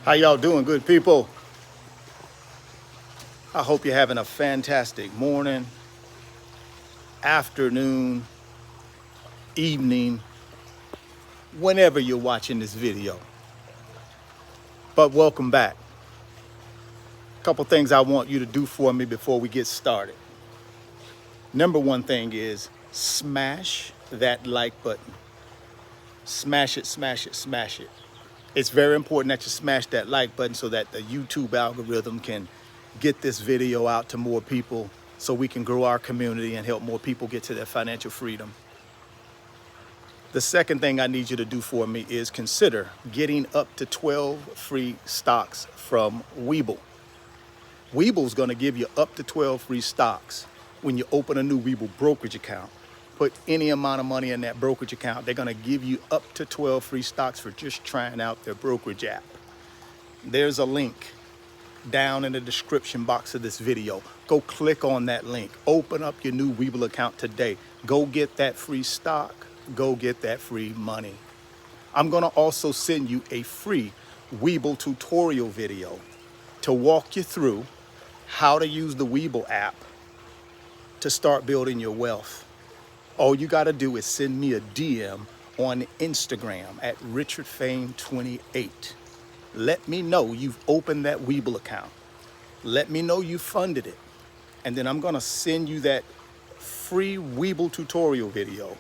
How y'all doing, good people? I hope you're having a fantastic morning, afternoon, evening, whenever you're watching this video. But welcome back. A couple things I want you to do for me before we get started. Number one thing is smash that like button. Smash it, smash it, smash it. It's very important that you smash that like button so that the YouTube algorithm can get this video out to more people so we can grow our community and help more people get to their financial freedom. The second thing I need you to do for me is consider getting up to 12 free stocks from Webull. Webull's going to give you up to 12 free stocks when you open a new Webull brokerage account. Put any amount of money in that brokerage account. They're going to give you up to 12 free stocks for just trying out their brokerage app. There's a link down in the description box of this video. Go click on that link. Open up your new Webull account today. Go get that free stock. Go get that free money. I'm going to also send you a free Webull tutorial video to walk you through how to use the Webull app to start building your wealth. All you got to do is send me a DM on Instagram at RichardFame28. Let me know you've opened that Webull account. Let me know you funded it. And then I'm going to send you that free Webull tutorial video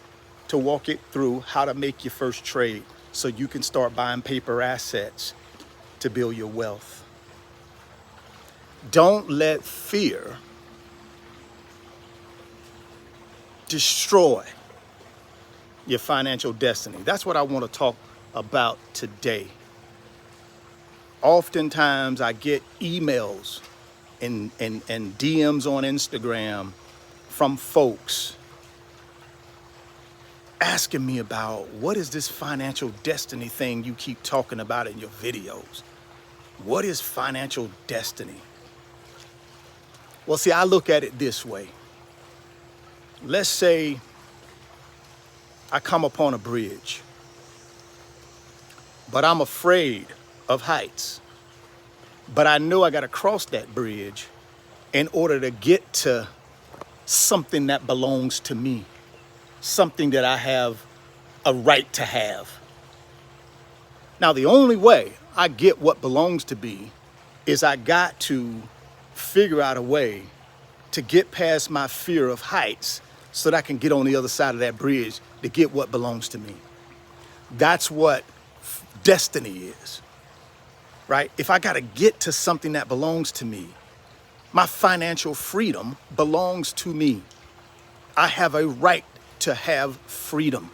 to walk it through how to make your first trade so you can start buying paper assets to build your wealth. Don't let fear destroy your financial destiny. That's what I want to talk about today. Oftentimes I get emails and DMs on Instagram from folks asking me about what is this financial destiny thing you keep talking about in your videos? What is financial destiny? Well, see, I look at it this way. Let's say I come upon a bridge, but I'm afraid of heights. But I know I got to cross that bridge in order to get to something that belongs to me, something that I have a right to have. Now, the only way I get what belongs to me is I got to figure out a way to get past my fear of heights so that I can get on the other side of that bridge to get what belongs to me. That's what destiny is, right? If I got to get to something that belongs to me, my financial freedom belongs to me. I have a right to have freedom.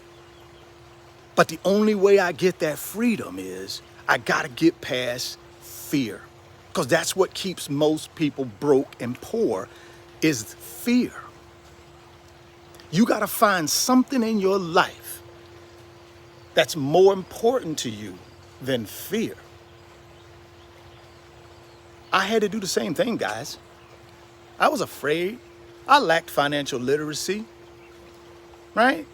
But the only way I get that freedom is I got to get past fear, because that's what keeps most people broke and poor is fear. You got to find something in your life that's more important to you than fear. I had to do the same thing, guys. I was afraid. I lacked financial literacy, right?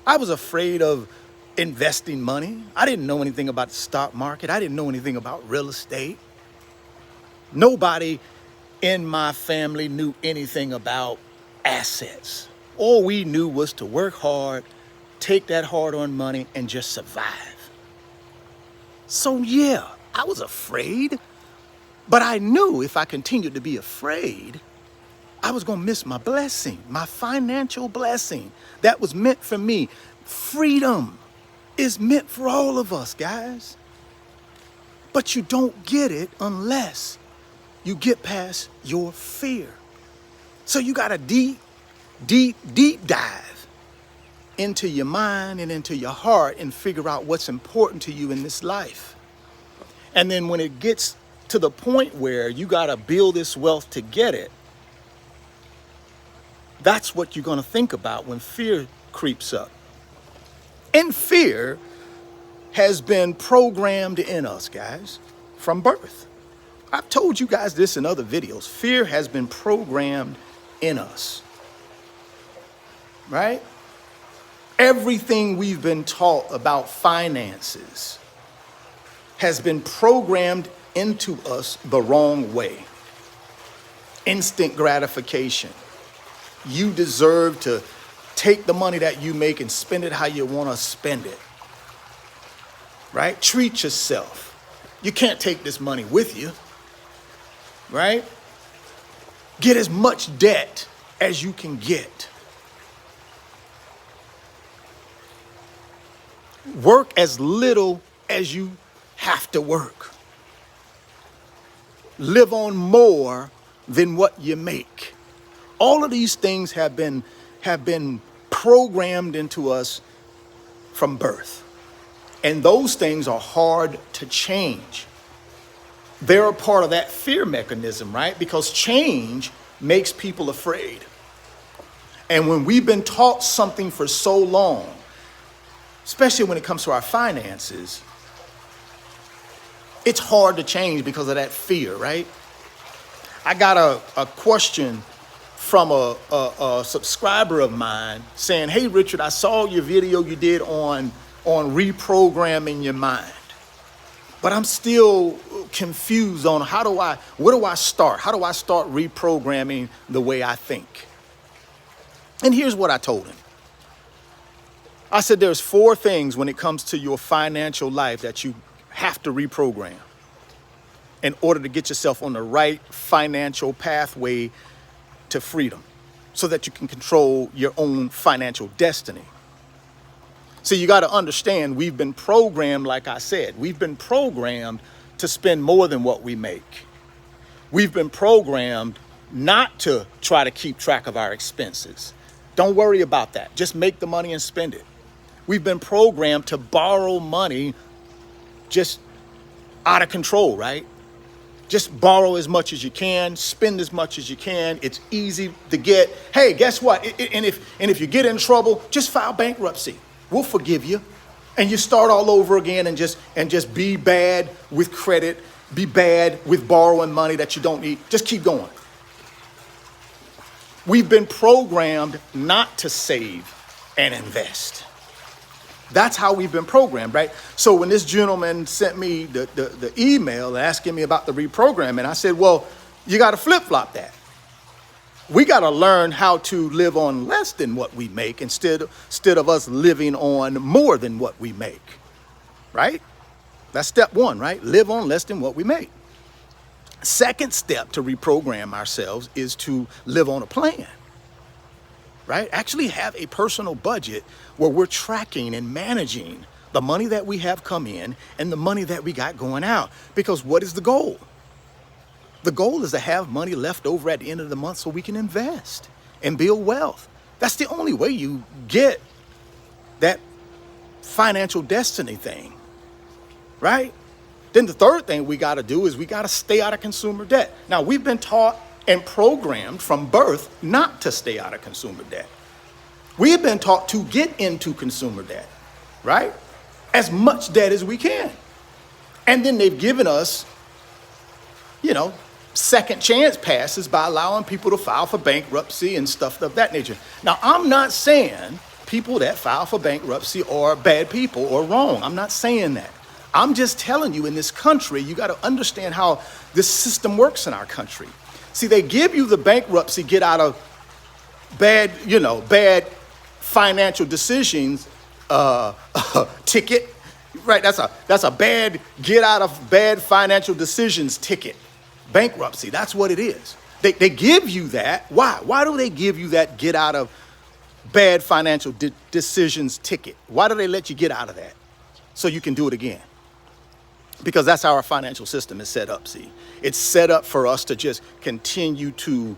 I was afraid of investing money. I didn't know anything about the stock market. I didn't know anything about real estate. Nobody in my family knew anything about assets. All we knew was to work hard, take that hard-earned money, and just survive. So yeah, I was afraid, but I knew if I continued to be afraid, I was gonna miss my blessing, my financial blessing that was meant for me. Freedom is meant for all of us, guys. But you don't get it unless you get past your fear. So you got to deep dive into your mind and into your heart and figure out what's important to you in this life. And then when it gets to the point where you got to build this wealth to get it, that's what you're going to think about when fear creeps up. And fear has been programmed in us, guys, from birth. I've told you guys this in other videos. Fear has been programmed in us, right? Everything we've been taught about finances has been programmed into us the wrong way. Instant gratification. You deserve to take the money that you make and spend it how you want to spend it. Right? Treat yourself. You can't take this money with you. Right? Get as much debt as you can get. Work as little as you have to work. Live on more than what you make. All of these things have been programmed into us from birth. And those things are hard to change. They're a part of that fear mechanism, right? Because change makes people afraid. And when we've been taught something for so long, especially when it comes to our finances, it's hard to change because of that fear, right? I got a question from a subscriber of mine saying, "Hey, Richard, I saw your video you did on reprogramming your mind, but I'm still confused on where do I start? How do I start reprogramming the way I think?" And here's what I told him. I said, there's 4 things when it comes to your financial life that you have to reprogram in order to get yourself on the right financial pathway to freedom so that you can control your own financial destiny. So you got to understand, we've been programmed, like I said, we've been programmed to spend more than what we make. We've been programmed not to try to keep track of our expenses. Don't worry about that. Just make the money and spend it. We've been programmed to borrow money just out of control, right? Just borrow as much as you can, spend as much as you can. It's easy to get. Hey, guess what? And if you get in trouble, just file bankruptcy. We'll forgive you. And you start all over again and just be bad with credit, be bad with borrowing money that you don't need. Just keep going. We've been programmed not to save and invest. That's how we've been programmed, right? So when this gentleman sent me the email asking me about the reprogramming, I said, well, you got to flip-flop that. We got to learn how to live on less than what we make instead of us living on more than what we make, right? That's step 1, right? Live on less than what we make. Second step to reprogram ourselves is to live on a plan. Right? Actually have a personal budget where we're tracking and managing the money that we have come in and the money that we got going out. Because what is the goal? The goal is to have money left over at the end of the month so we can invest and build wealth. That's the only way you get that financial destiny thing, right? Then the third thing we got to do is we got to stay out of consumer debt. Now, we've been taught and programmed from birth not to stay out of consumer debt. We have been taught to get into consumer debt, right? As much debt as we can. And then they've given us, second chance passes by allowing people to file for bankruptcy and stuff of that nature. Now, I'm not saying people that file for bankruptcy are bad people or wrong. I'm not saying that. I'm just telling you, in this country, you got to understand how this system works in our country. See, they give you the bankruptcy get out of bad financial decisions ticket, right? That's a bad get out of bad financial decisions ticket. Bankruptcy, that's what it is. They give you that. Why? Why do they give you that get out of bad financial decisions ticket? Why do they let you get out of that? So you can do it again. Because that's how our financial system is set up, see. It's set up for us to just continue to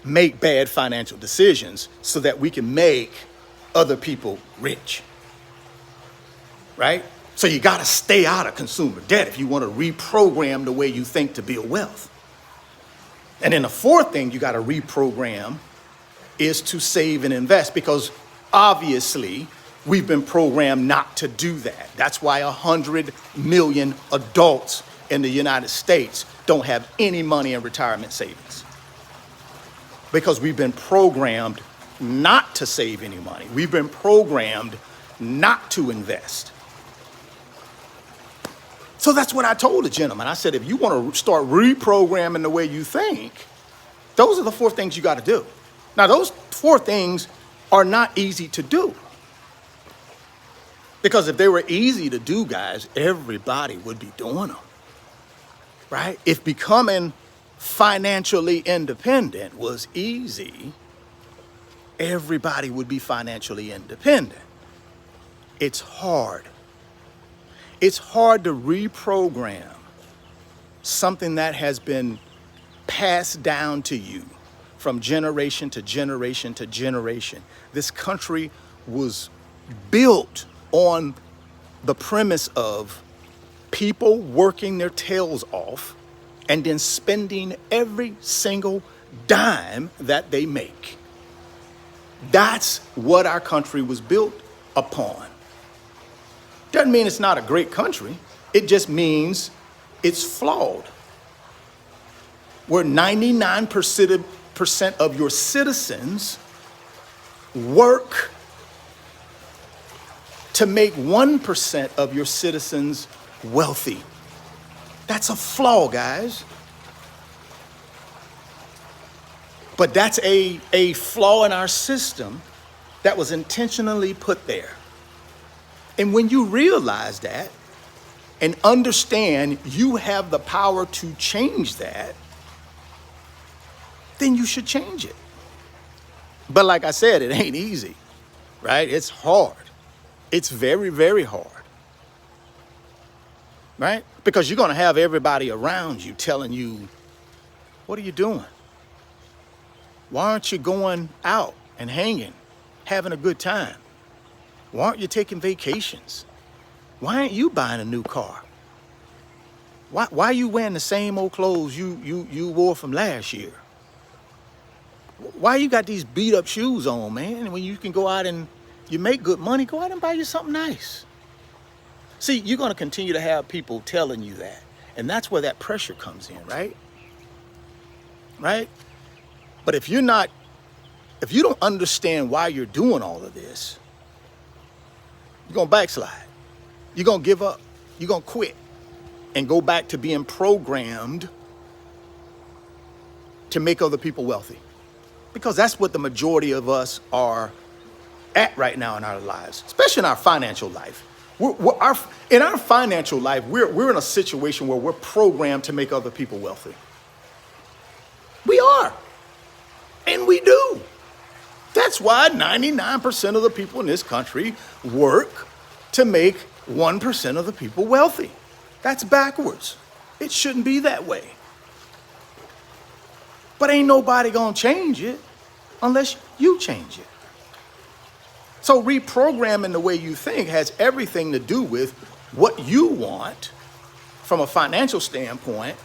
make bad financial decisions so that we can make other people rich, right? So you got to stay out of consumer debt if you want to reprogram the way you think to build wealth. And then the fourth thing you got to reprogram is to save and invest, because obviously we've been programmed not to do that. That's why 100 million adults in the United States don't have any money in retirement savings. Because we've been programmed not to save any money. We've been programmed not to invest. So that's what I told the gentleman. I said, if you want to start reprogramming the way you think, those are the 4 things you got to do. Now, those 4 things are not easy to do. Because if they were easy to do, guys, everybody would be doing them, right? If becoming financially independent was easy, everybody would be financially independent. It's hard. It's hard to reprogram something that has been passed down to you from generation to generation to generation. This country was built on the premise of people working their tails off and then spending every single dime that they make. That's what our country was built upon. Doesn't mean it's not a great country. It just means it's flawed. Where 99% of your citizens work to make 1% of your citizens wealthy. That's a flaw, guys. But that's a flaw in our system that was intentionally put there. And when you realize that and understand you have the power to change that, then you should change it. But like I said, it ain't easy, right? It's hard. It's very, very hard, right? Because you're going to have everybody around you telling you, what are you doing? Why aren't you going out and hanging, having a good time? Why aren't you taking vacations? Why aren't you buying a new car? Why are you wearing the same old clothes you wore from last year? Why you got these beat up shoes on, man? When you can go out and you make good money, go out and buy you something nice. See, you're going to continue to have people telling you that. And that's where that pressure comes in, right? Right? But if you don't understand why you're doing all of this, you're going to backslide. You're going to give up. You're going to quit and go back to being programmed to make other people wealthy. Because that's what the majority of us are at right now in our lives, especially in our financial life. In our financial life, we're in a situation where we're programmed to make other people wealthy. We are. And we do. That's why 99% of the people in this country work to make 1% of the people wealthy. That's backwards. It shouldn't be that way. But ain't nobody gonna change it unless you change it. So reprogramming the way you think has everything to do with what you want from a financial standpoint,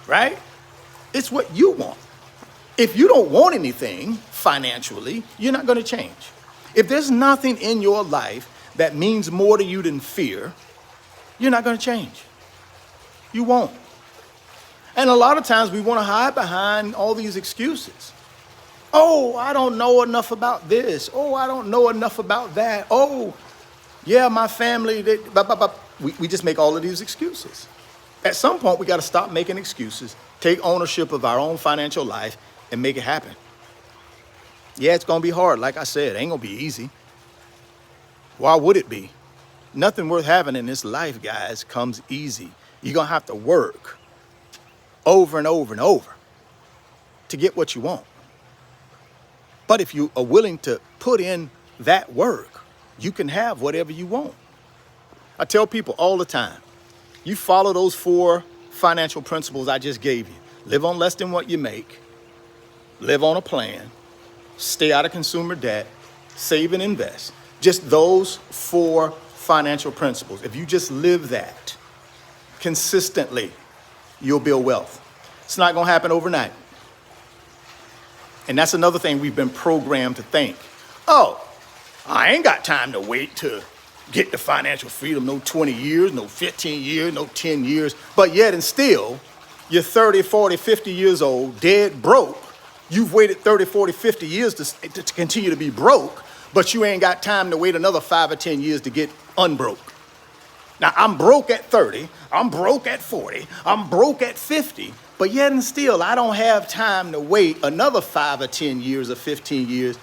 right? It's what you want. If you don't want anything financially, you're not gonna change. If there's nothing in your life that means more to you than fear, you're not gonna change. You won't. And a lot of times we want to hide behind all these excuses. Oh, I don't know enough about this. Oh, I don't know enough about that. Oh, yeah, my family, we just make all of these excuses. At some point, we got to stop making excuses, take ownership of our own financial life, and make it happen. Yeah, it's going to be hard. Like I said, it ain't going to be easy. Why would it be? Nothing worth having in this life, guys, comes easy. You're going to have to work over and over and over to get what you want. But if you are willing to put in that work, you can have whatever you want. I tell people all the time, you follow those 4 financial principles I just gave you. Live on less than what you make, live on a plan, stay out of consumer debt, save and invest. Just those 4 financial principles. If you just live that consistently, you'll build wealth. It's not going to happen overnight. And that's another thing we've been programmed to think. Oh, I ain't got time to wait to get the financial freedom, no 20 years, no 15 years, no 10 years. But yet and still, you're 30, 40, 50 years old, dead broke. You've waited 30, 40, 50 years to continue to be broke, but you ain't got time to wait another 5 or 10 years to get unbroke. Now, I'm broke at 30, I'm broke at 40, I'm broke at 50, but yet and still, I don't have time to wait another 5 or 10 years or 15 years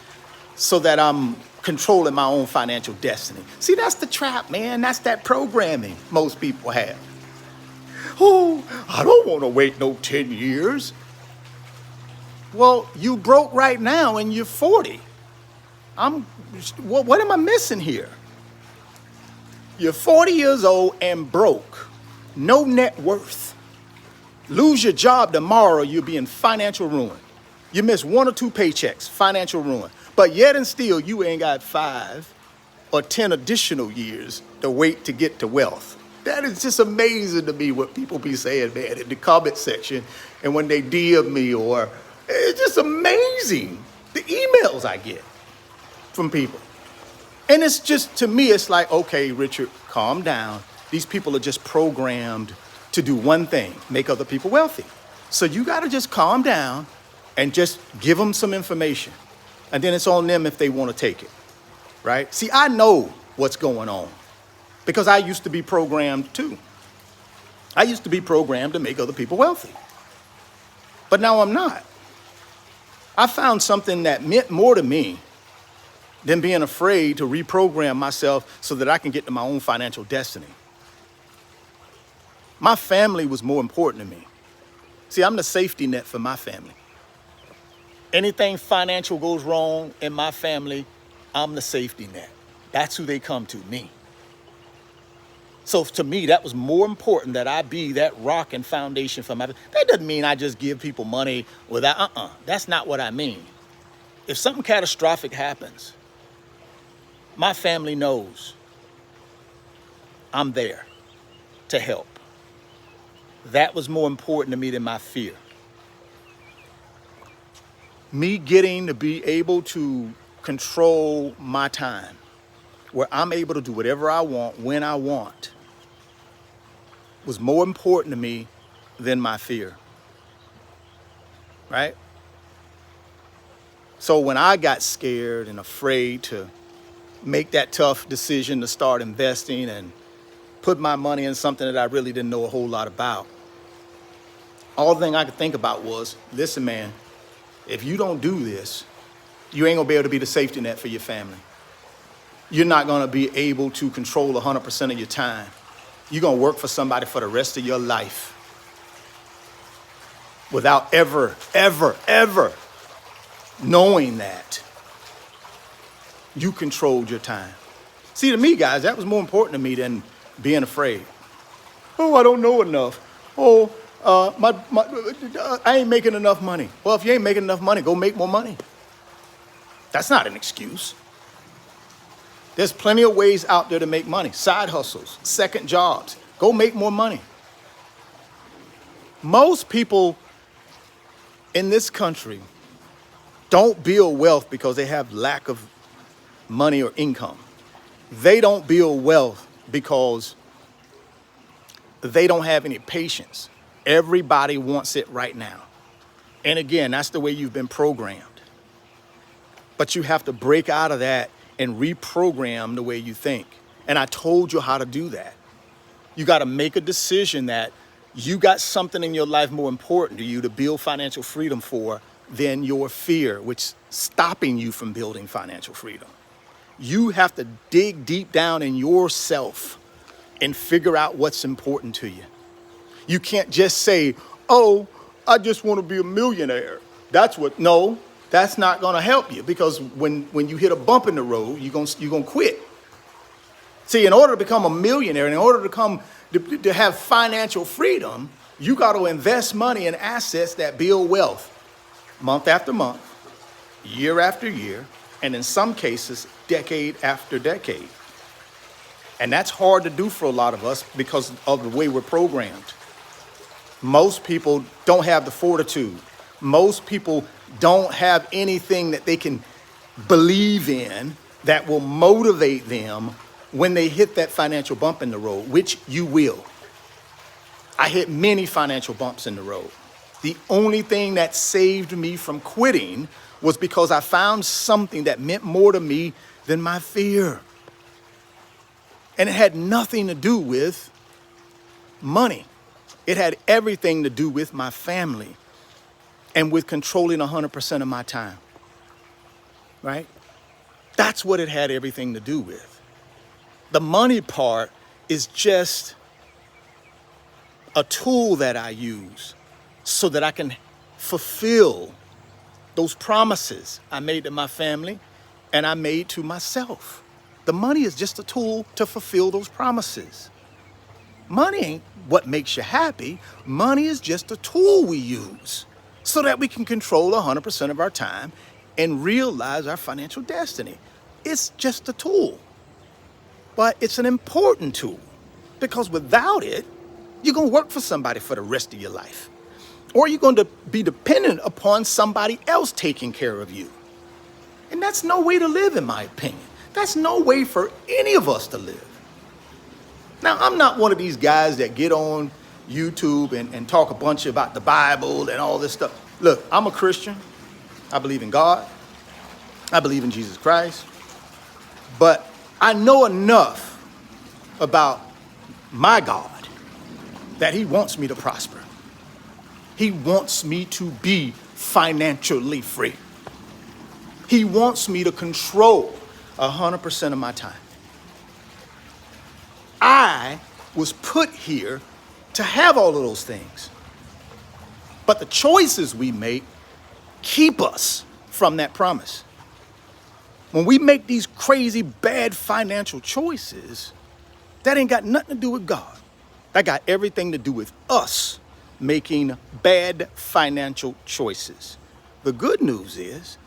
so that I'm controlling my own financial destiny. See, that's the trap, man. That's that programming most people have. Oh, I don't want to wait no 10 years. Well, you broke right now and you're 40. What am I missing here? You're 40 years old and broke, no net worth. Lose your job tomorrow, you'll be in financial ruin. You miss 1 or 2 paychecks, financial ruin. But yet and still, you ain't got 5 or 10 additional years to wait to get to wealth. That is just amazing to me what people be saying, man, in the comment section and when they DM me, or it's just amazing the emails I get from people. And it's just, to me, it's like, okay, Richard, calm down. These people are just programmed to do one thing, make other people wealthy. So you got to just calm down and just give them some information. And then it's on them if they want to take it, right? See, I know what's going on because I used to be programmed too. I used to be programmed to make other people wealthy. But now I'm not. I found something that meant more to me than being afraid to reprogram myself so that I can get to my own financial destiny. My family was more important to me. See, I'm the safety net for my family. Anything financial goes wrong in my family, I'm the safety net. That's who they come to, me. So to me, that was more important that I be that rock and foundation for my family. That doesn't mean I just give people money without, that's not what I mean. If something catastrophic happens, my family knows I'm there to help. That was more important to me than my fear. Me getting to be able to control my time, where I'm able to do whatever I want, when I want, was more important to me than my fear, right? So when I got scared and afraid to make that tough decision to start investing and put my money in something that I really didn't know a whole lot about, all the thing I could think about was, listen, man, if you don't do this, you ain't gonna be able to be the safety net for your family. You're not gonna be able to control 100% of your time. You're gonna work for somebody for the rest of your life without ever, ever, ever knowing that you controlled your time. See, to me, guys, that was more important to me than being afraid. Oh, I don't know enough. Oh, I ain't making enough money. Well, if you ain't making enough money, go make more money. That's not an excuse. There's plenty of ways out there to make money. Side hustles, second jobs. Go make more money. Most people in this country don't build wealth because they have lack of money or income. They don't build wealth because they don't have any patience. Everybody wants it right now. And again, that's the way you've been programmed. But you have to break out of that and reprogram the way you think. And I told you how to do that. You got to make a decision that you got something in your life more important to you to build financial freedom for than your fear, which is stopping you from building financial freedom. You have to dig deep down in yourself and figure out what's important to you. You can't just say, oh, I just want to be a millionaire. No, that's not going to help you, because when you hit a bump in the road, you're going to quit. See, in order to become a millionaire, in order to have financial freedom, you got to invest money in assets that build wealth month after month, year after year, and in some cases, decade after decade. And that's hard to do for a lot of us because of the way we're programmed. Most people don't have the fortitude. Most people don't have anything that they can believe in that will motivate them when they hit that financial bump in the road, which you will. I hit many financial bumps in the road. The only thing that saved me from quitting was because I found something that meant more to me than my fear. And it had nothing to do with money. It had everything to do with my family and with controlling 100% of my time, right? That's what it had everything to do with. The money part is just a tool that I use so that I can fulfill those promises I made to my family and I made to myself. The money is just a tool to fulfill those promises. Money ain't what makes you happy. Money is just a tool we use so that we can control 100% of our time and realize our financial destiny. It's just a tool, but it's an important tool because without it, you're going to work for somebody for the rest of your life, or you're going to be dependent upon somebody else taking care of you. And that's no way to live, in my opinion. That's no way for any of us to live. Now, I'm not one of these guys that get on YouTube and talk a bunch about the Bible and all this stuff. Look, I'm a Christian. I believe in God. I believe in Jesus Christ. But I know enough about my God that he wants me to prosper. He wants me to be financially free. He wants me to control 100% of my time. I was put here to have all of those things. But the choices we make keep us from that promise. When we make these crazy, bad financial choices, that ain't got nothing to do with God. That got everything to do with us making bad financial choices. The good news is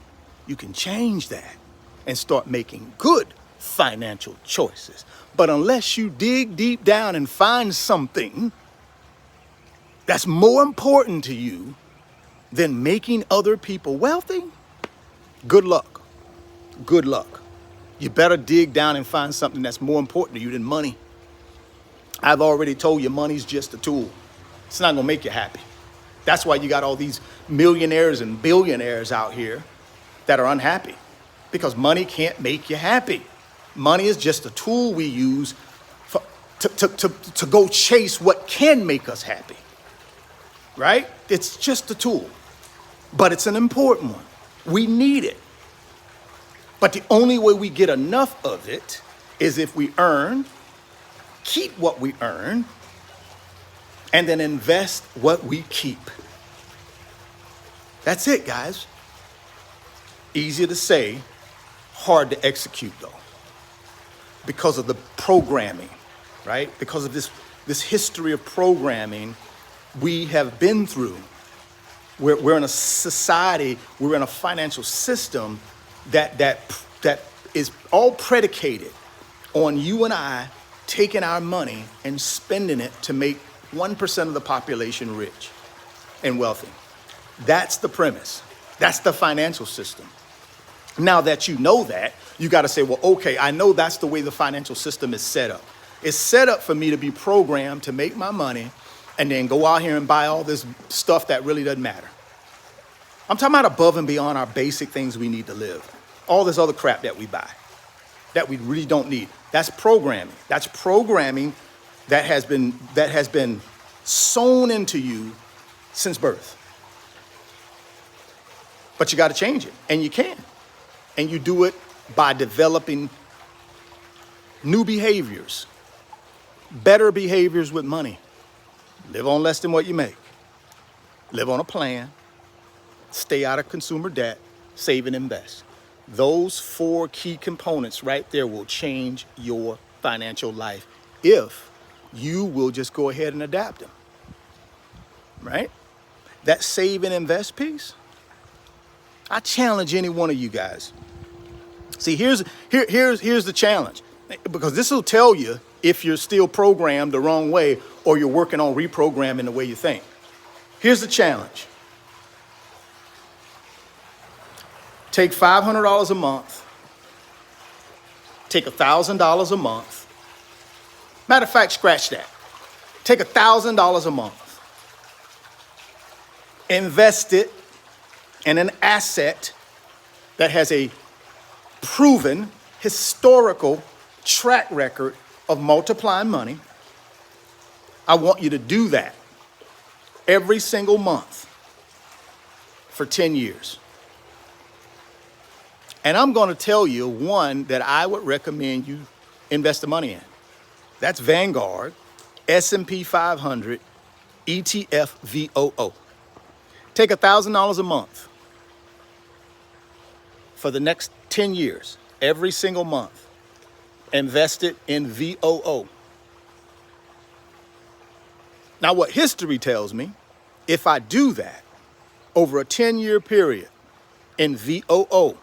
you can change that and start making good financial choices. But unless you dig deep down and find something that's more important to you than making other people wealthy, good luck. Good luck. You better dig down and find something that's more important to you than money. I've already told you money's just a tool. It's not gonna make you happy. That's why you got all these millionaires and billionaires out here that are unhappy, because money can't make you happy. Money is just a tool we use to go chase what can make us happy, right? It's just a tool, but it's an important one. We need it. But the only way we get enough of it is if we earn, keep what we earn, and then invest what we keep. That's it, guys. Easier to say, hard to execute though, because of the programming, right? Because of this history of programming we have been through. We're in a society, we're in a financial system that is all predicated on you and I taking our money and spending it to make 1% of the population rich and wealthy. That's the premise. That's the financial system. Now that you know that, you got to say, well, okay, I know that's the way the financial system is set up. It's set up for me to be programmed to make my money and then go out here and buy all this stuff that really doesn't matter. I'm talking about above and beyond our basic things we need to live. All this other crap that we buy that we really don't need. That's programming. That's programming that has been sewn into you since birth. But you got to change it, and you can. And you do it by developing new behaviors, better behaviors with money. Live on less than what you make. Live on a plan. Stay out of consumer debt. Save and invest. Those 4 key components right there will change your financial life if you will just go ahead and adapt them, right? That save and invest piece, I challenge any one of you guys. See, here's the challenge, because this will tell you if you're still programmed the wrong way or you're working on reprogramming the way you think. Here's the challenge. Take $500 a month. Take $1,000 a month. Matter of fact, scratch that. Take $1,000 a month. Invest it in an asset that has a proven historical track record of multiplying money. I want you to do that every single month for 10 years. And I'm going to tell you one that I would recommend you invest the money in. That's Vanguard S&P 500 ETF VOO. Take $1,000 a month for the next 10 years, every single month. Invest it in VOO. Now, what history tells me, if I do that over a 10-year period in VOO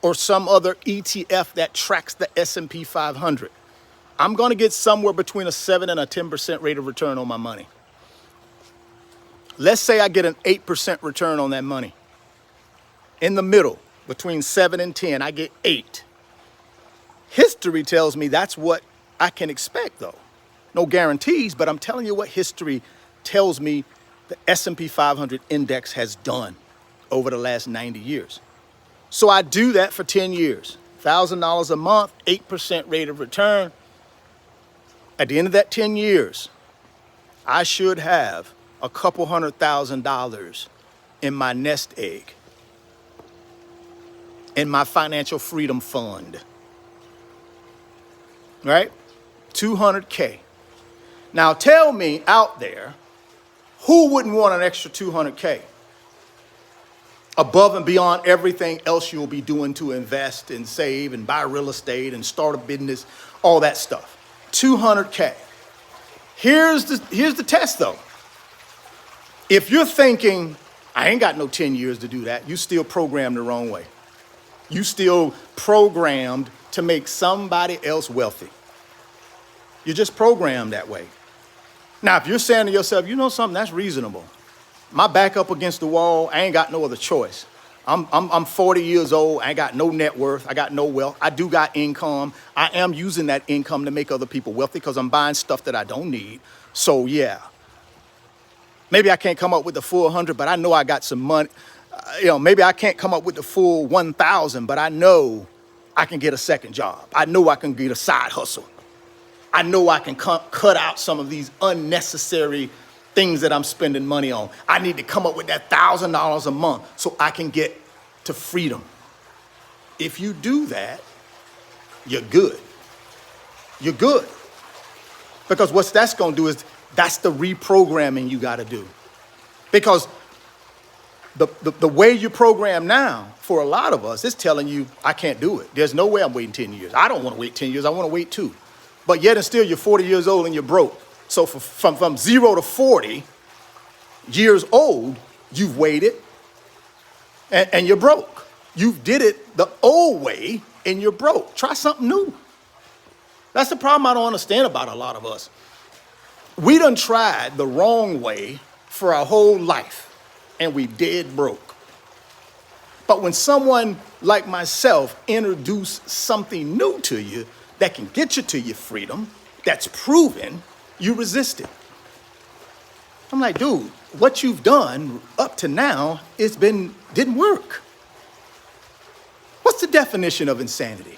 or some other ETF that tracks the S&P 500, I'm going to get somewhere between a 7 and a 10% rate of return on my money. Let's say I get an 8% return on that money. In the middle, between 7 and 10, I get 8. History tells me that's what I can expect, though. No guarantees, but I'm telling you what history tells me the S&P 500 index has done over the last 90 years. So I do that for 10 years. $1,000 a month, 8% rate of return. At the end of that 10 years, I should have a couple $100,000 in my nest egg, in my financial freedom fund, right? 200K. Now tell me out there, who wouldn't want an extra 200K above and beyond everything else you'll be doing to invest and save and buy real estate and start a business, all that stuff? 200K. Here's the test though. If you're thinking, I ain't got no 10 years to do that, you still programmed the wrong way. You still programmed to make somebody else wealthy. You're just programmed that way. Now, if you're saying to yourself, you know something, that's reasonable. My back up against the wall, I ain't got no other choice. I'm 40 years old, I ain't got no net worth, I got no wealth. I do got income. I am using that income to make other people wealthy because I'm buying stuff that I don't need. So yeah, maybe I can't come up with the full 100, but I know I got some money. Maybe I can't come up with the full 1,000, but I know I can get a second job. I know I can get a side hustle. I know I can cut out some of these unnecessary things that I'm spending money on. I need to come up with that $1,000 a month so I can get to freedom. If you do that, you're good. You're good. Because what that's going to do is that's the reprogramming you got to do. Because the way you program now, for a lot of us, is telling you, I can't do it. There's no way I'm waiting 10 years. I don't want to wait 10 years. I want to wait 2. But yet and still, you're 40 years old and you're broke. So from 0 to 40 years old, you've waited and you're broke. You did it the old way and you're broke. Try something new. That's the problem I don't understand about a lot of us. We done tried the wrong way for our whole life and we dead broke. But when someone like myself introduce something new to you that can get you to your freedom, that's proven, you resist it. I'm like, dude, what you've done up to now didn't work. What's the definition of insanity?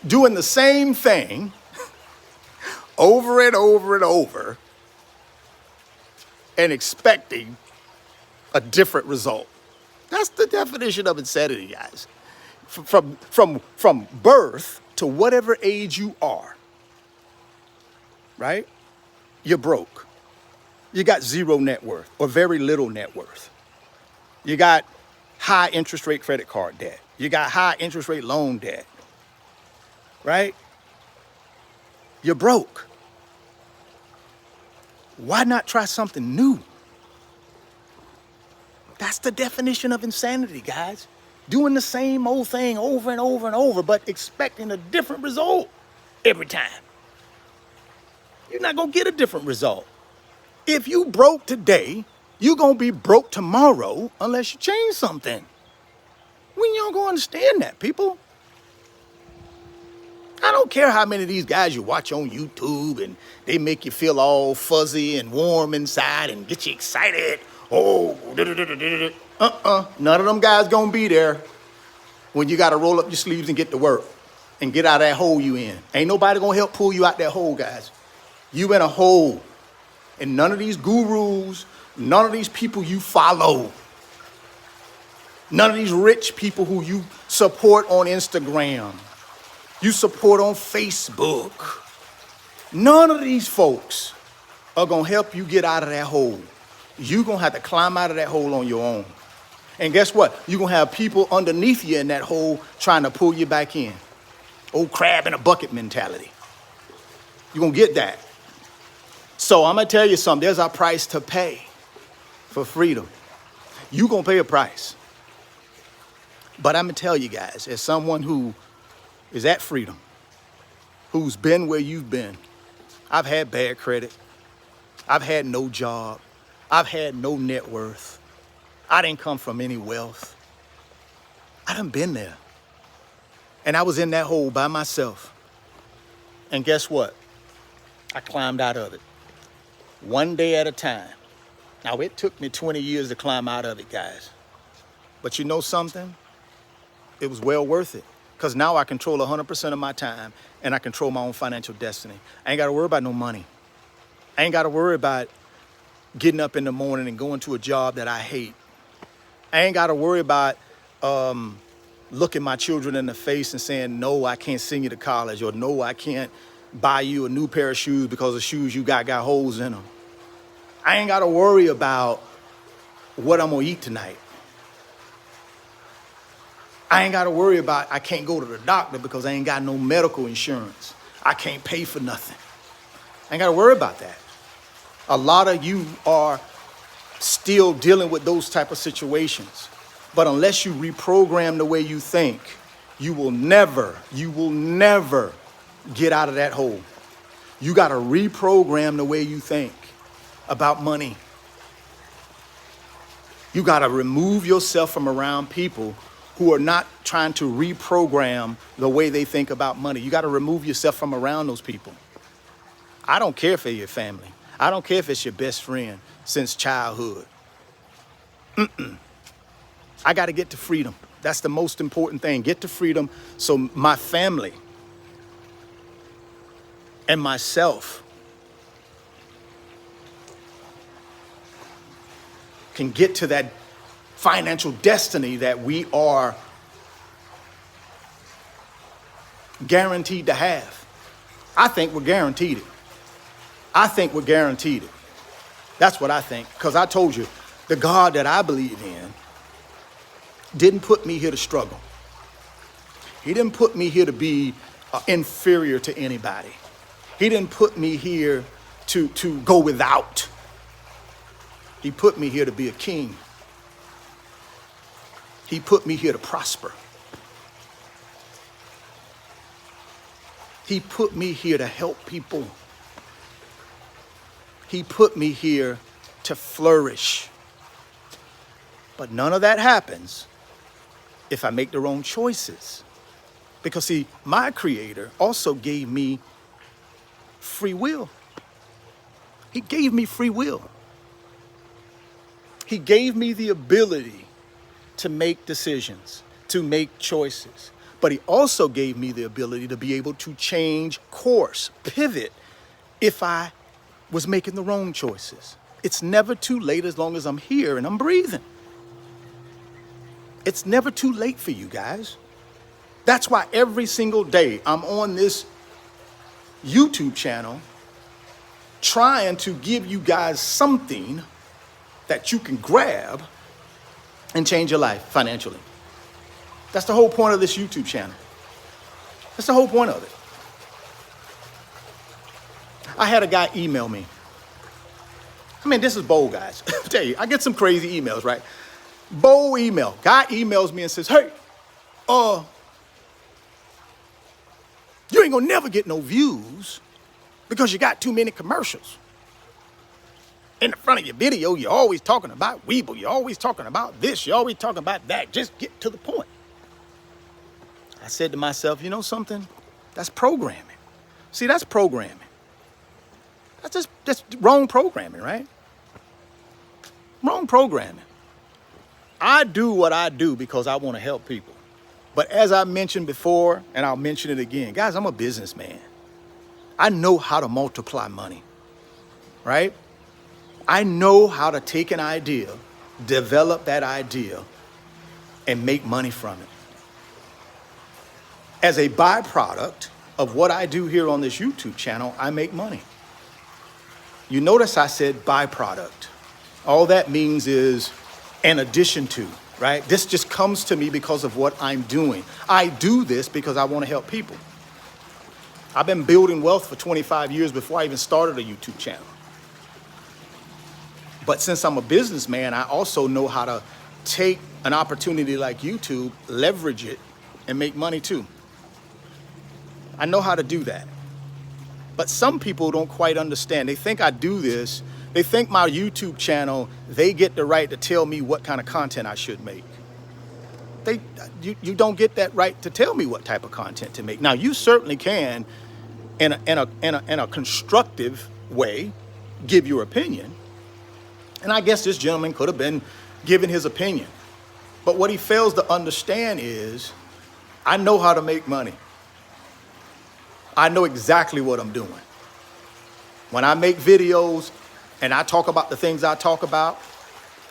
Doing the same thing over and over and over and expecting a different result. That's the definition of insanity, guys. From birth to whatever age you are, right? You're broke. You got zero net worth or very little net worth. You got high interest rate credit card debt. You got high interest rate loan debt, right? You're broke. Why not try something new? That's the definition of insanity, guys. Doing the same old thing over and over and over, but expecting a different result every time. You're not going to get a different result. If you broke today, you're going to be broke tomorrow unless you change something. When y'all going to understand that, people? I don't care how many of these guys you watch on YouTube and they make you feel all fuzzy and warm inside and get you excited. Oh, none of them guys gonna be there. when you got to roll up your sleeves and get to work and get out of that hole you in. Ain't nobody going to help pull you out that hole, guys. You in a hole. And none of these gurus, none of these people you follow, none of these rich people who you support on Instagram, you support on Facebook, none of these folks are going to help you get out of that hole. You're going to have to climb out of that hole on your own. And guess what? You're going to have people underneath you in that hole trying to pull you back in. Old crab in a bucket mentality. You're going to get that. So I'm going to tell you something. There's a price to pay for freedom. You're going to pay a price. But I'm going to tell you guys, as someone who is at freedom, who's been where you've been, I've had bad credit. I've had no job. I've had no net worth. I didn't come from any wealth. I done been there. And I was in that hole by myself. And guess what? I climbed out of it. One day at a time. Now, it took me 20 years to climb out of it, guys. But you know something? It was well worth it. Because now I control 100% of my time and I control my own financial destiny. I ain't got to worry about no money. I ain't got to worry about getting up in the morning and going to a job that I hate. I ain't got to worry about looking my children in the face and saying, no, I can't send you to college, or no, I can't buy you a new pair of shoes because the shoes you got holes in them. I ain't got to worry about what I'm going to eat tonight. I ain't got to worry about I can't go to the doctor because I ain't got no medical insurance. I can't pay for nothing. I ain't got to worry about that. A lot of you are still dealing with those type of situations. But unless you reprogram the way you think, you will never get out of that hole. You got to reprogram the way you think about money. You got to remove yourself from around people who are not trying to reprogram the way they think about money. You got to remove yourself from around those people. I don't care if they're your family. I don't care if it's your best friend since childhood. I got to get to freedom. That's the most important thing. Get to freedom so my family and myself can get to that financial destiny that we are guaranteed to have. I think we're guaranteed it. I think we're guaranteed it. That's what I think. Because I told you, the God that I believe in didn't put me here to struggle. He didn't put me here to be inferior to anybody. He didn't put me here to go without. He put me here to be a king. He put me here to prosper. He put me here to help people. He put me here to flourish. But none of that happens if I make the wrong choices. Because see, my Creator also gave me free will. He gave me free will. He gave me the ability to make decisions, to make choices. But he also gave me the ability to be able to change course, pivot, if I was making the wrong choices. It's never too late as long as I'm here and I'm breathing. It's never too late for you guys. That's why every single day I'm on this YouTube channel trying to give you guys something that you can grab and change your life financially. That's the whole point of this YouTube channel. That's the whole point of it. I had a guy email me. I mean, this is bold, guys. I tell you, I get some crazy emails, right? Bold email. Guy emails me and says, hey, you ain't gonna never get no views because you got too many commercials. In the front of your video, you're always talking about Weeble. You're always talking about this. You're always talking about that. Just get to the point. I said to myself, you know something? That's programming. See, that's programming. That's wrong programming, right? Wrong programming. I do what I do because I want to help people. But as I mentioned before, and I'll mention it again, guys, I'm a businessman. I know how to multiply money, right? I know how to take an idea, develop that idea, and make money from it. As a byproduct of what I do here on this YouTube channel, I make money. You notice I said byproduct. All that means is an addition to, right? This just comes to me because of what I'm doing. I do this because I want to help people. I've been building wealth for 25 years before I even started a YouTube channel. But since I'm a businessman, I also know how to take an opportunity like YouTube, leverage it, and make money too. I know how to do that. But some people don't quite understand. They think I do this. They think my YouTube channel, they get the right to tell me what kind of content I should make. You don't get that right to tell me what type of content to make. Now, you certainly can, in a constructive way, give your opinion. And I guess this gentleman could have been giving his opinion. But what he fails to understand is, I know how to make money. I know exactly what I'm doing. When I make videos and I talk about the things I talk about,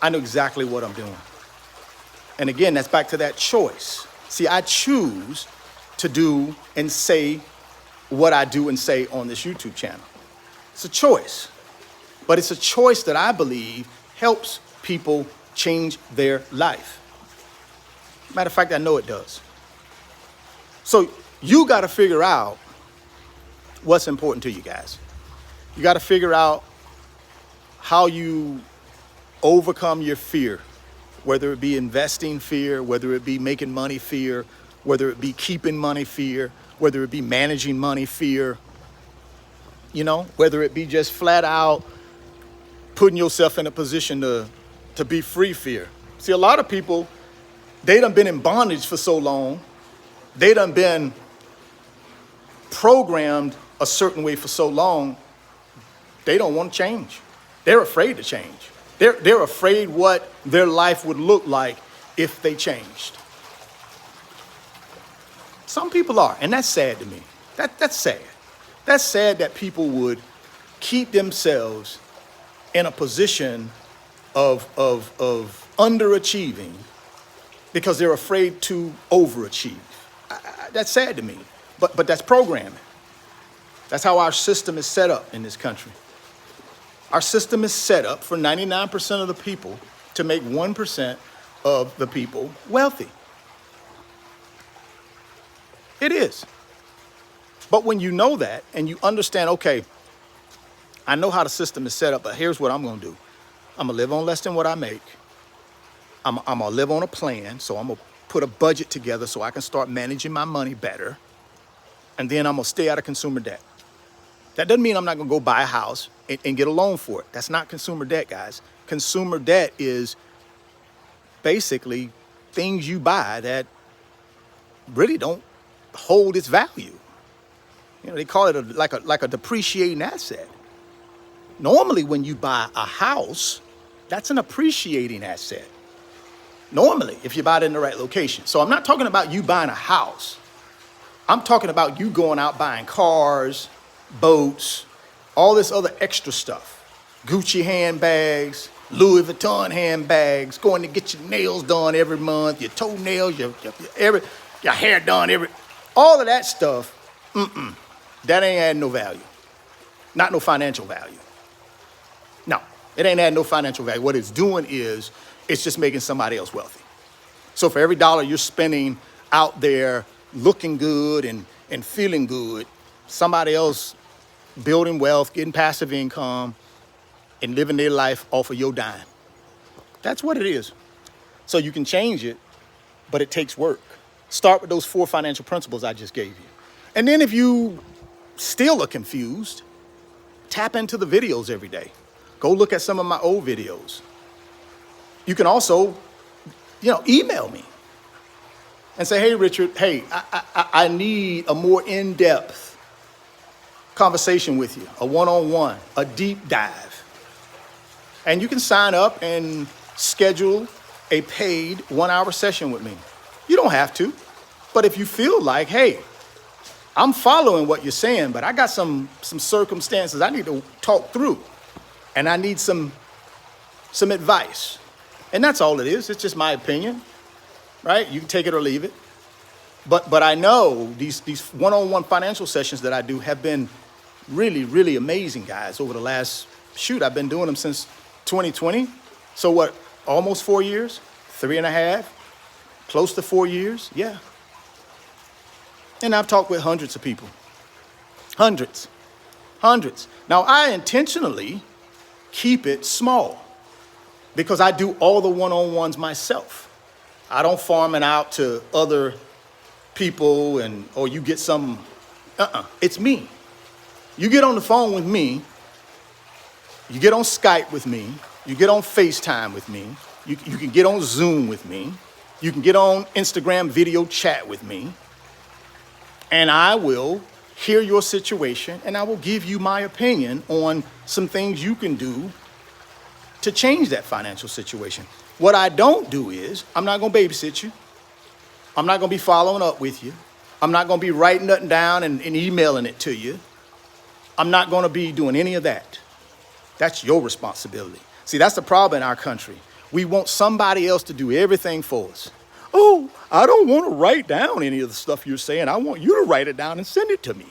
I know exactly what I'm doing. And again, that's back to that choice. See, I choose to do and say what I do and say on this YouTube channel. It's a choice, but it's a choice that I believe helps people change their life. Matter of fact, I know it does. So you got to figure out what's important to you guys. You got to figure out how you overcome your fear, whether it be investing fear, whether it be making money fear, whether it be keeping money fear, whether it be managing money fear, whether it be just flat out putting yourself in a position to be free fear. See, a lot of people, they done been in bondage for so long, they done been programmed a certain way for so long, they don't want to change. They're afraid to change. They're afraid what their life would look like if they changed. Some people are, and that's sad to me. That's sad. That's sad that people would keep themselves in a position of underachieving because they're afraid to overachieve. That's sad to me, but that's programming. That's how our system is set up in this country. Our system is set up for 99% of the people to make 1% of the people wealthy. It is. But when you know that and you understand, okay, I know how the system is set up, but here's what I'm going to do. I'm going to live on less than what I make. I'm going to live on a plan, so I'm going to put a budget together so I can start managing my money better. And then I'm going to stay out of consumer debt. That doesn't mean I'm not going to go buy a house and get a loan for it. That's not consumer debt, guys. Consumer debt is basically things you buy that really don't hold its value. They call it like a depreciating asset. Normally, when you buy a house, that's an appreciating asset. Normally, if you buy it in the right location. So I'm not talking about you buying a house. I'm talking about you going out buying cars, boats, all this other extra stuff. Gucci handbags, Louis Vuitton handbags, going to get your nails done every month, your toenails, your hair done all of that stuff. That ain't adding no value. Not no financial value. No, it ain't adding no financial value. What it's doing is it's just making somebody else wealthy. So for every dollar you're spending out there looking good and feeling good, somebody else building wealth, getting passive income, and living their life off of your dime. That's what it is. So you can change it, but it takes work. Start with those 4 financial principles I just gave you. And then if you still are confused, tap into the videos every day. Go look at some of my old videos. You can also, email me and say, hey, Richard, I need a more in-depth conversation with you, a one-on-one, a deep dive. And you can sign up and schedule a paid 1-hour session with me. You don't have to. But if you feel like, hey, I'm following what you're saying, but I got some circumstances I need to talk through, and I need some advice. And that's all it is. It's just my opinion, right? You can take it or leave it. But I know these one-on-one financial sessions that I do have been really, really amazing, guys, over the last, I've been doing them since 2020. So what, almost 4 years, 3.5, close to 4 years, yeah. And I've talked with hundreds of people, hundreds. Now, I intentionally keep it small because I do all the one-on-ones myself. I don't farm it out to other people or you get some, it's me. You get on the phone with me, you get on Skype with me, you get on FaceTime with me, you can get on Zoom with me, you can get on Instagram video chat with me, and I will hear your situation and I will give you my opinion on some things you can do to change that financial situation. What I don't do is, I'm not gonna babysit you. I'm not gonna be following up with you. I'm not gonna be writing nothing down and emailing it to you. I'm not gonna be doing any of that. That's your responsibility. See, that's the problem in our country. We want somebody else to do everything for us. Oh, I don't wanna write down any of the stuff you're saying. I want you to write it down and send it to me.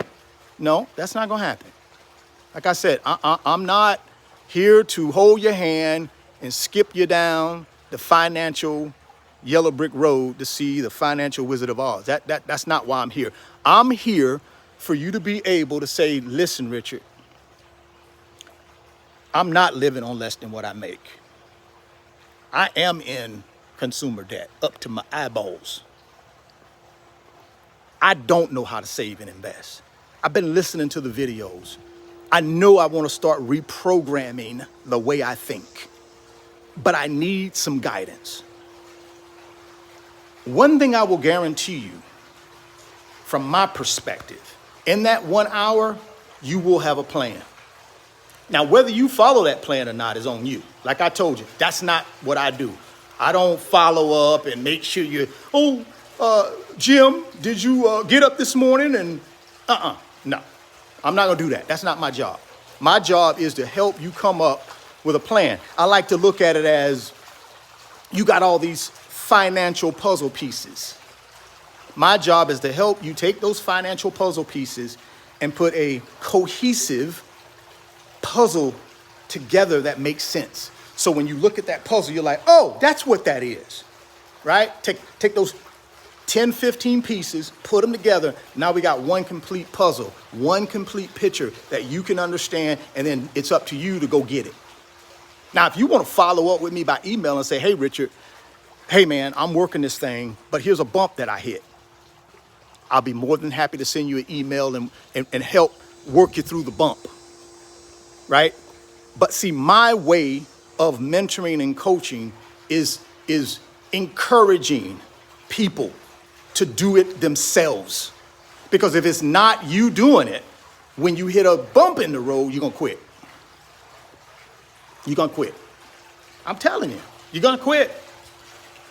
No, that's not gonna happen. Like I said, I'm not here to hold your hand and skip you down the financial yellow brick road to see the financial Wizard of Oz. That's not why I'm here. I'm here for you to be able to say, listen, Richard, I'm not living on less than what I make. I am in consumer debt up to my eyeballs. I don't know how to save and invest. I've been listening to the videos. I know I want to start reprogramming the way I think, but I need some guidance. One thing I will guarantee you, from my perspective, in that 1 hour, you will have a plan. Now, whether you follow that plan or not is on you. Like I told you, that's not what I do. I don't follow up and make sure Jim, did you get up this morning? And no, I'm not gonna do that. That's not my job. My job is to help you come up with a plan. I like to look at it as you got all these financial puzzle pieces. My job is to help you take those financial puzzle pieces and put a cohesive puzzle together that makes sense. So when you look at that puzzle, you're like, oh, that's what that is, right? Take those 10, 15 pieces, put them together. Now we got one complete puzzle, one complete picture that you can understand, and then it's up to you to go get it. Now, if you want to follow up with me by email and say, hey, Richard, hey, man, I'm working this thing, but here's a bump that I hit. I'll be more than happy to send you an email and help work you through the bump, right? But see, my way of mentoring and coaching is encouraging people to do it themselves. Because if it's not you doing it, when you hit a bump in the road, you're gonna quit. You're gonna quit. I'm telling you, you're gonna quit.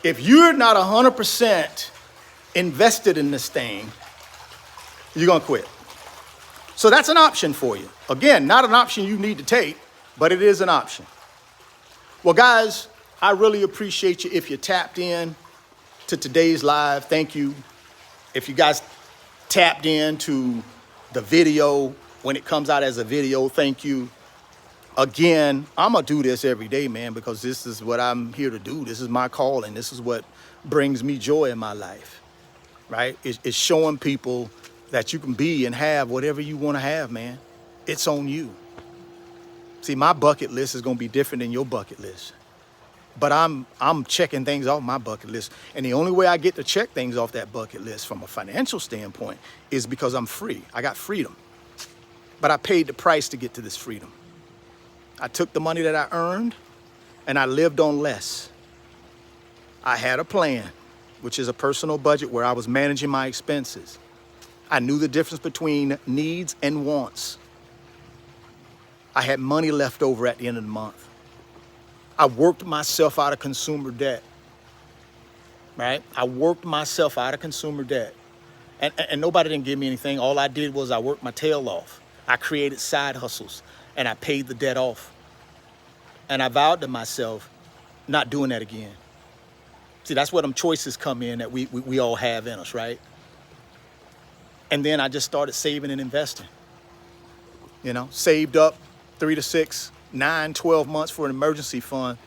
If you're not 100% invested in this thing, you're gonna quit. So that's an option for you. Again, not an option you need to take, but it is an option. Well, guys, I really appreciate you if you tapped in to today's live. Thank you. If you guys tapped into the video when it comes out as a video, thank you. Again, I'm gonna do this every day, man, because this is what I'm here to do. This is my calling. This is what brings me joy in my life, right? It's showing people that you can be and have whatever you want to have, man. It's on you. See, my bucket list is gonna be different than your bucket list. But I'm checking things off my bucket list. And the only way I get to check things off that bucket list from a financial standpoint is because I'm free. I got freedom. But I paid the price to get to this freedom. I took the money that I earned and I lived on less. I had a plan, which is a personal budget where I was managing my expenses. I knew the difference between needs and wants. I had money left over at the end of the month. I worked myself out of consumer debt. right? I worked myself out of consumer debt. And nobody didn't give me anything. All I did was I worked my tail off. I created side hustles and I paid the debt off. And I vowed to myself, not doing that again. See, that's where them choices come in that we all have in us, right? And then I just started saving and investing. You know, saved up 3 to 6, 9, 12 months for an emergency fund.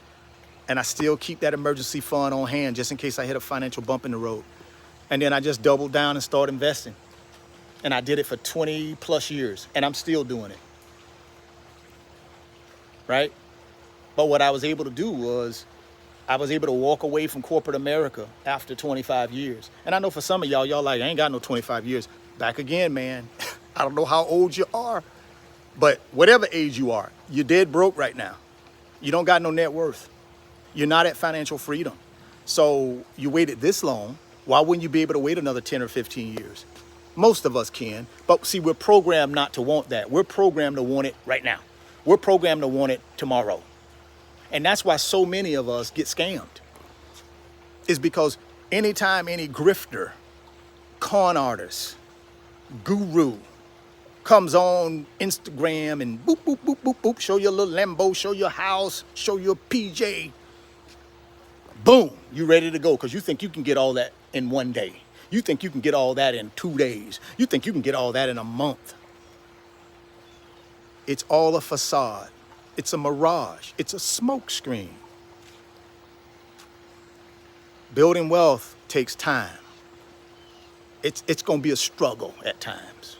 And I still keep that emergency fund on hand just in case I hit a financial bump in the road. And then I just doubled down and started investing. And I did it for 20 plus years, and I'm still doing it, right? But what I was able to do was I was able to walk away from corporate America after 25 years. And I know for some of y'all like, I ain't got no 25 years. Back again, man. I don't know how old you are, but whatever age you are, you're dead broke right now. You don't got no net worth. You're not at financial freedom. So you waited this long. Why wouldn't you be able to wait another 10 or 15 years? Most of us can. But see, we're programmed not to want that. We're programmed to want it right now. We're programmed to want it tomorrow. And that's why so many of us get scammed. Is because anytime any grifter, con artist, guru comes on Instagram and boop, boop, boop, boop, boop, show your little Lambo, show your house, show your PJ, boom, you ready to go because you think you can get all that in one day. You think you can get all that in 2 days. You think you can get all that in a month. It's all a facade. It's a mirage. It's a smoke screen. Building wealth takes time. It's going to be a struggle at times,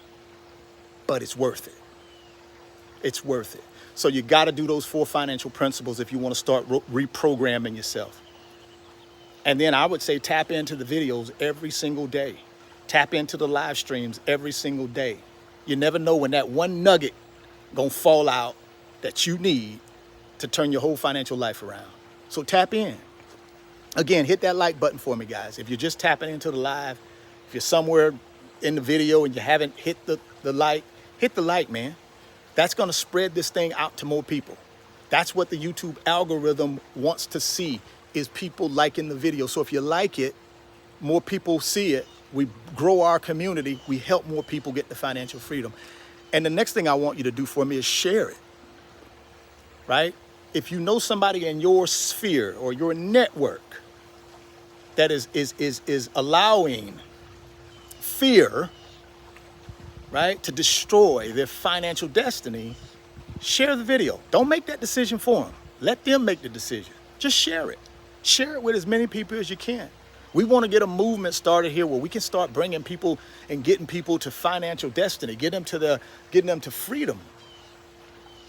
but it's worth it. It's worth it. So you got to do those 4 financial principles if you want to start reprogramming yourself. And then I would say tap into the videos every single day. Tap into the live streams every single day. You never know when that one nugget gonna fall out that you need to turn your whole financial life around. So tap in. Again, hit that like button for me, guys. If you're just tapping into the live, if you're somewhere in the video and you haven't hit the like, hit the like, man. That's gonna spread this thing out to more people. That's what the YouTube algorithm wants to see, is people liking the video. So if you like it, more people see it, we grow our community, we help more people get to financial freedom. And the next thing I want you to do for me is share it, right? If you know somebody in your sphere or your network that is allowing fear, right, to destroy their financial destiny, share the video. Don't make that decision for them. Let them make the decision. Just share it. Share it with as many people as you can. We want to get a movement started here where we can start bringing people and getting people to financial destiny, getting them to freedom.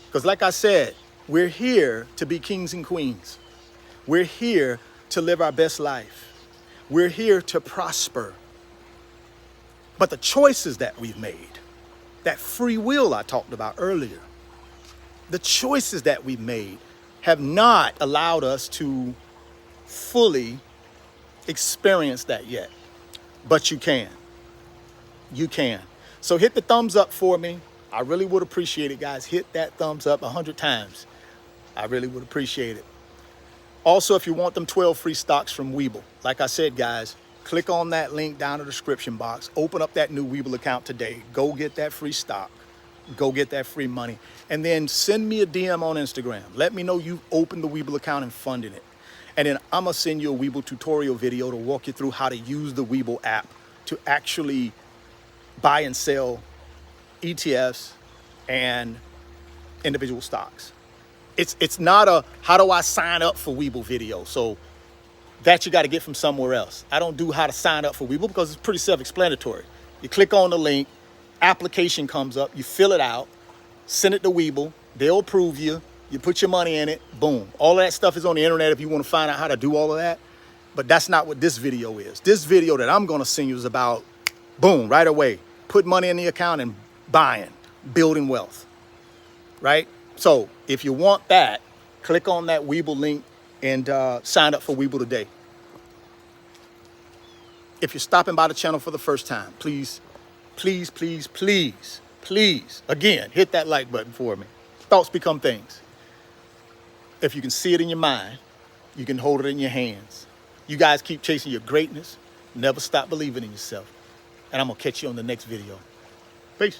Because like I said, we're here to be kings and queens. We're here to live our best life. We're here to prosper. But the choices that we've made, that free will I talked about earlier, the choices that we've made have not allowed us to fully experience that yet. But you can. You can. So hit the thumbs up for me. I really would appreciate it, guys. Hit that thumbs up 100 times. I really would appreciate it. Also, if you want them 12 free stocks from Webull, like I said, guys, click on that link down in the description box. Open up that new Webull account today. Go get that free stock. Go get that free money. And then send me a DM on Instagram. Let me know you've opened the Webull account and funded it. And then I'm going to send you a Webull tutorial video to walk you through how to use the Webull app to actually buy and sell ETFs and individual stocks. It's not a how do I sign up for Webull video. So that you got to get from somewhere else. I don't do how to sign up for Webull because it's pretty self-explanatory. You click on the link, application comes up, you fill it out, send it to Webull, they'll approve you, you put your money in it, boom. All of that stuff is on the internet if you want to find out how to do all of that. But that's not what this video is. This video that I'm going to send you is about, boom, right away. Put money in the account and buying, building wealth, right? So if you want that, click on that Webull link and sign up for Webull today. If you're stopping by the channel for the first time, please, please, please, please, please, again, hit that like button for me. Thoughts become things. If you can see it in your mind, you can hold it in your hands. You guys keep chasing your greatness. Never stop believing in yourself. And I'm going to catch you on the next video. Peace.